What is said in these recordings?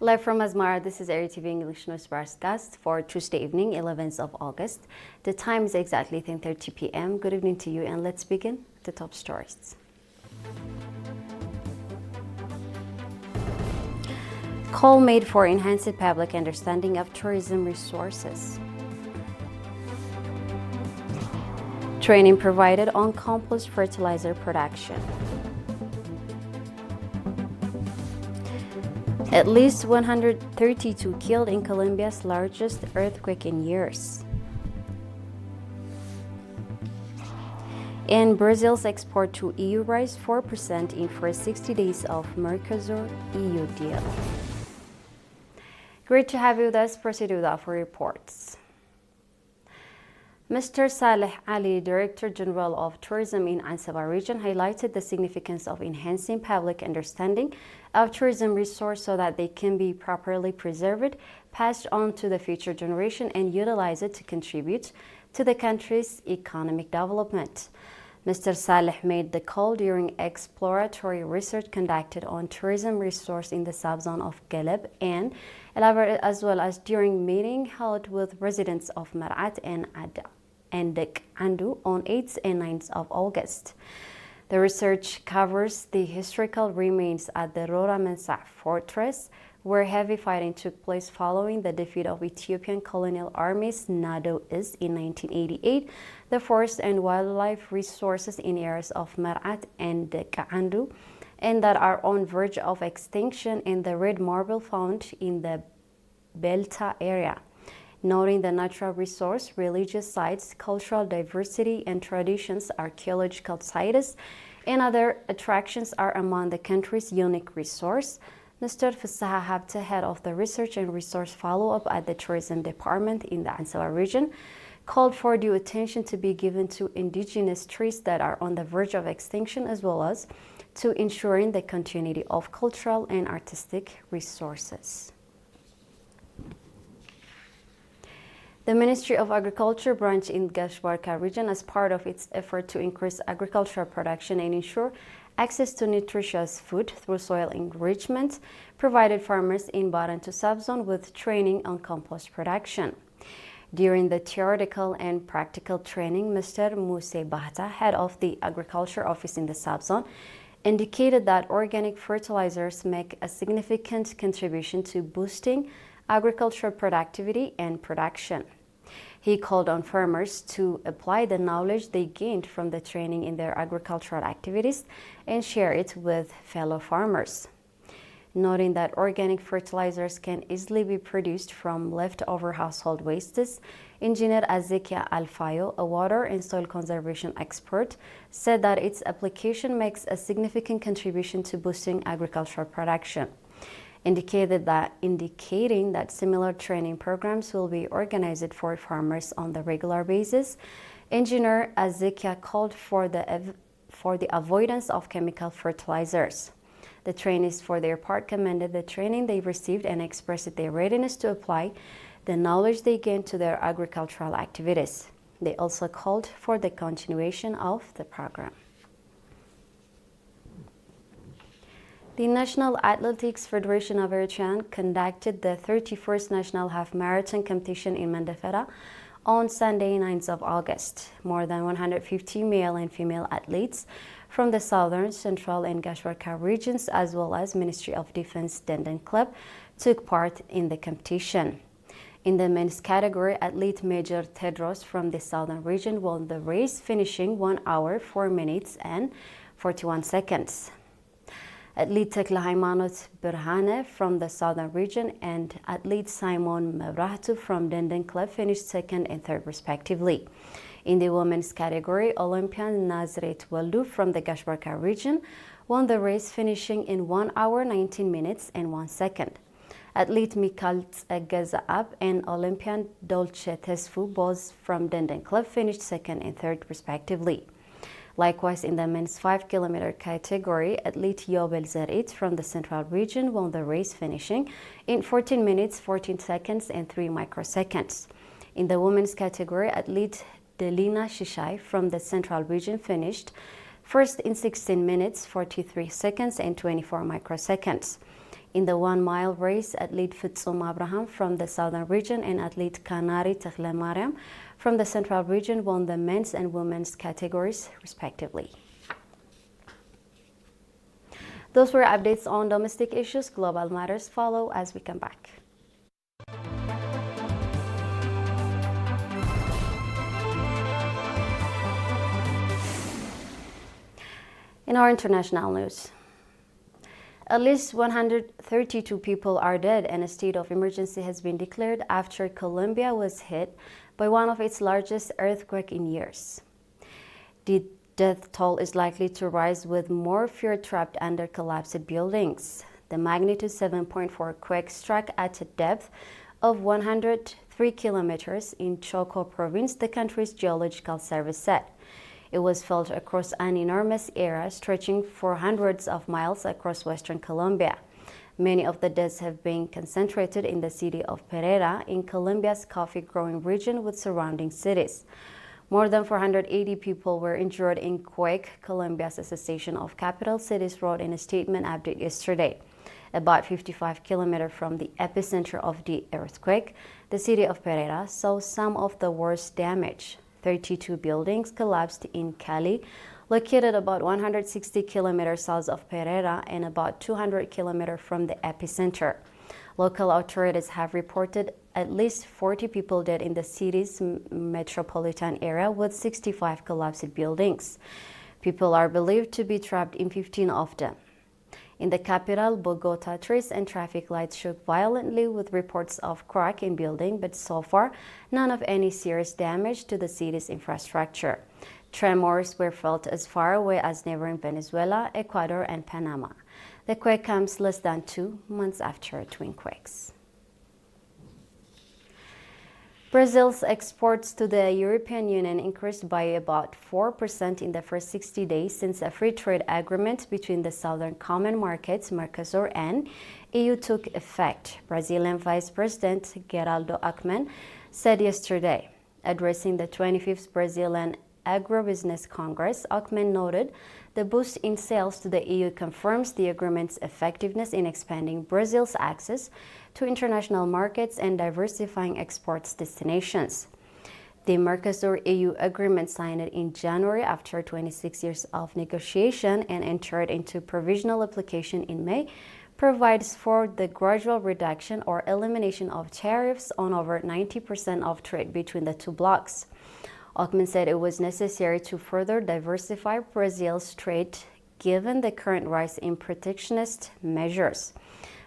Live from Asmara, this is ERi-TV English News Broadcast for Tuesday evening, 11th of August. The time is exactly 10:30 p.m. Good evening to you, and let's begin the top stories. Call made for enhanced public understanding of tourism resources. Training provided on compost fertilizer production. At least 132 killed in Colombia's largest earthquake in years. And Brazil's export to EU rise 4% in first 60 days of Mercosur-EU deal. Great to have you with us. Proceed with our reports. Mr. Saleh Ali, Director General of Tourism in Ansaba region, highlighted the significance of enhancing public understanding of tourism resources so that they can be properly preserved, passed on to the future generation, and utilized to contribute to the country's economic development. Mr. Saleh made the call during exploratory research conducted on tourism resource in the subzone of Galeb and elaborated, as well as during meeting held with residents of Marat and Andu on 8th and 9th of August. The research covers the historical remains at the Rora Mensah fortress, where heavy fighting took place following the defeat of Ethiopian colonial armies Nado Is in 1988, the forest and wildlife resources in areas of Marat and Andu, and that are on verge of extinction, and the red marble found in the Belta area. Noting the natural resource, religious sites, cultural diversity and traditions, archaeological sites, and other attractions are among the country's unique resource. Mr. Fissaha Habte, head of the research and resource follow-up at the tourism department in the Ansaba region, called for due attention to be given to indigenous trees that are on the verge of extinction, as well as to ensuring the continuity of cultural and artistic resources. The Ministry of Agriculture branch in Gashbarka region, as part of its effort to increase agricultural production and ensure access to nutritious food through soil enrichment, provided farmers in Barantu subzone with training on compost production. During the theoretical and practical training, Mr. Muse Bahta, head of the agriculture office in the subzone, indicated that organic fertilizers make a significant contribution to boosting agricultural productivity and production. He called on farmers to apply the knowledge they gained from the training in their agricultural activities and share it with fellow farmers. Noting that organic fertilizers can easily be produced from leftover household wastes, Engineer Azekia Alfayo, a water and soil conservation expert, said that its application makes a significant contribution to boosting agricultural production. Indicating that similar training programs will be organized for farmers on the regular basis. Engineer Azekia called for the avoidance of chemical fertilizers. The trainees, for their part, commended the training they received and expressed their readiness to apply the knowledge they gained to their agricultural activities. They also called for the continuation of the program. The National Athletics Federation of Eritrea conducted the 31st National Half Marathon competition in Mandafera on Sunday, 9th of August. More than 150 male and female athletes from the Southern, Central, and Gashbarka regions, as well as Ministry of Defense Denden Club, took part in the competition. In the men's category, athlete Major Tedros from the Southern region won the race, finishing 1 hour, 4 minutes, and 41 seconds. Athlete Tekla Haimanot Birhane from the Southern region and athlete Simon Mebrahtu from Denden Club finished second and third respectively. In the women's category, Olympian Nazret Waldu from the Gashbarka region won the race, finishing in 1 hour, 19 minutes, and 1 second. Athlete Mikal Gezaab and Olympian Dolce Tesfu, both from Denden Club, finished second and third respectively. Likewise, in the men's 5-kilometer category, athlete Yobel Zarit from the Central region won the race, finishing in 14 minutes, 14 seconds, and 3 microseconds. In the women's category, athlete Delina Shishai from the Central region finished first in 16 minutes, 43 seconds, and 24 microseconds. In the 1-mile race, athlete Fitsum Abraham from the southern region and athlete Kanari Teklemariam from the central region won the men's and women's categories, respectively. Those were updates on domestic issues. Global matters follow as we come back. In our international news, at least 132 people are dead and a state of emergency has been declared after Colombia was hit by one of its largest earthquakes in years. The death toll is likely to rise with more fear trapped under collapsed buildings. The magnitude 7.4 quake struck at a depth of 103 kilometers in Choco province, the country's geological service said. It was felt across an enormous area stretching for hundreds of miles across western Colombia. Many of the deaths have been concentrated in the city of Pereira in Colombia's coffee-growing region with surrounding cities. More than 480 people were injured in quake, Colombia's Association of Capital Cities wrote in a statement update yesterday. About 55 kilometers from the epicenter of the earthquake, the city of Pereira saw some of the worst damage. 32 buildings collapsed in Cali, located about 160 kilometers south of Pereira and about 200 kilometers from the epicenter. Local authorities have reported at least 40 people dead in the city's metropolitan area with 65 collapsed buildings. People are believed to be trapped in 15 of them. In the capital, Bogota, trees and traffic lights shook violently with reports of crack in building, but so far, none of any serious damage to the city's infrastructure. Tremors were felt as far away as neighboring Venezuela, Ecuador, and Panama. The quake comes less than 2 months after twin quakes. Brazil's exports to the European Union increased by about 4% in the first 60 days since a free trade agreement between the Southern Common Markets, Mercosur, and EU took effect, Brazilian Vice President Geraldo Alckmin said yesterday. Addressing the 25th Brazilian Agribusiness Congress, Alckmin noted the boost in sales to the EU confirms the agreement's effectiveness in expanding Brazil's access to international markets and diversifying exports destinations. The Mercosur-EU agreement signed in January after 26 years of negotiation and entered into provisional application in May, provides for the gradual reduction or elimination of tariffs on over 90% of trade between the two blocs. Alckmin said it was necessary to further diversify Brazil's trade given the current rise in protectionist measures.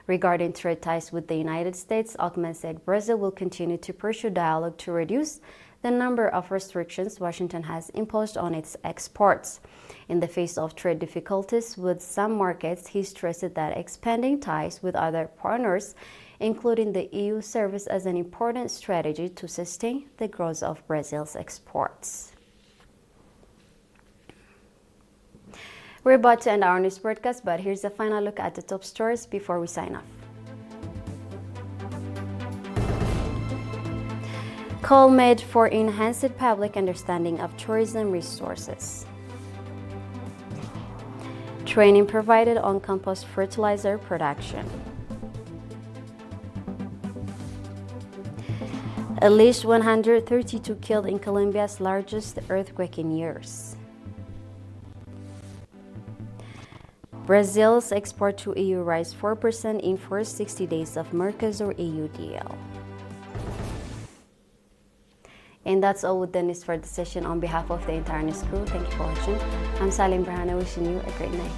Regarding trade ties with the United States, Alckmin said Brazil will continue to pursue dialogue to reduce the number of restrictions Washington has imposed on its exports. In the face of trade difficulties with some markets, he stressed that expanding ties with other partners, including the EU, serves as an important strategy to sustain the growth of Brazil's exports. We're about to end our news broadcast, but here's a final look at the top stories before we sign off. Call made for enhanced public understanding of tourism resources. Training provided on compost fertilizer production. At least 132 killed in Colombia's largest earthquake in years. Brazil's export to EU rise 4% in first 60 days of Mercosur-EU deal. And that's all with the news for the session. On behalf of the entire news crew, thank you for watching. I'm Salim Brahana, wishing you a great night.